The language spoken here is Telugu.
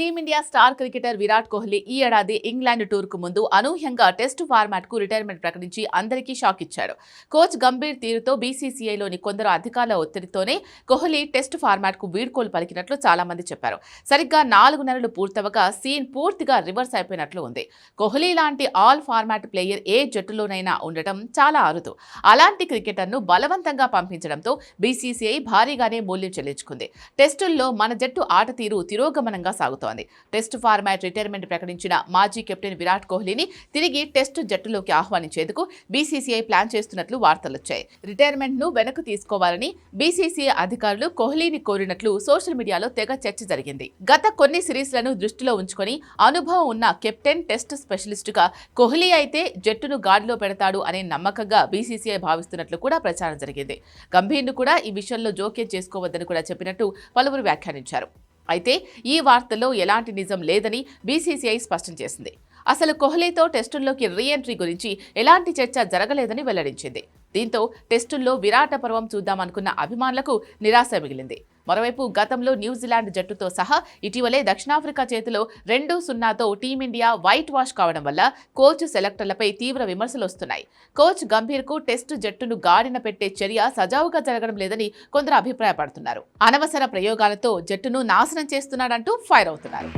Team India star cricketer Virat Kohli ఈ ఏడాది ఇంగ్లాండ్ టూర్కు ముందు అనూహ్యంగా టెస్టు ఫార్మాట్కు రిటైర్మెంట్ ప్రకటించి అందరికీ షాక్ ఇచ్చాడు. కోచ్ గంభీర్ తీరుతో బీసీసీఐలోని కొందరు అధికారుల ఒత్తిడితోనే కోహ్లీ టెస్టు ఫార్మాట్కు వీడ్కోలు పలికినట్లు చాలా మంది చెప్పారు. సరిగ్గా 4 నెలలు పూర్తవగా సీన్ పూర్తిగా రివర్స్ అయిపోయినట్లు ఉంది. కోహ్లీ లాంటి ఆల్ ఫార్మాట్ ప్లేయర్ ఏ జట్టులోనైనా ఉండటం చాలా అరుదు. అలాంటి క్రికెటర్ను బలవంతంగా పంపించడంతో బీసీసీఐ భారీగానే మూల్యం చెల్లించుకుంది. టెస్టుల్లో మన జట్టు ఆట తీరు తిరోగమనంగా సాగుతోంది. టెస్ట్ ఫార్మాట్ రిటైర్మెంట్ ప్రకటించిన మాజీ కెప్టెన్ విరాట్ కోహ్లీని తిరిగి టెస్టు జట్టులోకి ఆహ్వానించేందుకు బీసీసీఐ ప్లాన్ చేస్తున్నట్లు వార్తలొచ్చాయి. రిటైర్మెంట్ ను వెనక్కు తీసుకోవాలని బీసీసీఐ అధికారులు కోహ్లీని కోరినట్లు సోషల్ మీడియాలో తెగ చర్చ జరిగింది. గత కొన్ని సిరీస్లను దృష్టిలో ఉంచుకొని అనుభవం ఉన్న కెప్టెన్ టెస్ట్ స్పెషలిస్టుగా కోహ్లీ అయితే జట్టును గాడిలో పెడతాడు అనే నమ్మకంగా బీసీసీఐ భావిస్తున్నట్లు కూడా ప్రచారం జరిగింది. గంభీర్ను కూడా ఈ విషయంలో జోక్యం చేసుకోవద్దని కూడా చెప్పినట్టు పలువురు వ్యాఖ్యానించారు. అయితే ఈ వార్తల్లో ఎలాంటి నిజం లేదని బీసీసీఐ స్పష్టం చేసింది. అసలు కోహ్లీతో టెస్టుల్లోకి రీ ఎంట్రీ గురించి ఎలాంటి చర్చ జరగలేదని వెల్లడించింది. దీంతో టెస్టుల్లో విరాట పర్వం చూద్దామనుకున్న అభిమానులకు నిరాశ మిగిలింది. మరోవైపు గతంలో న్యూజిలాండ్ జట్టుతో సహా ఇటీవలే దక్షిణాఫ్రికా చేతిలో 2-0తో టీమిండియా వైట్ వాష్ కావడం వల్ల కోచ్ సెలెక్టర్లపై తీవ్ర విమర్శలు వస్తున్నాయి. కోచ్ గంభీర్కు టెస్టు జట్టును గాడిన పెట్టే చర్య సజావుగా జరగడం లేదని కొందరు అభిప్రాయపడుతున్నారు. అనవసర ప్రయోగాలతో జట్టును నాశనం చేస్తున్నాడంటూ ఫైర్ అవుతున్నారు.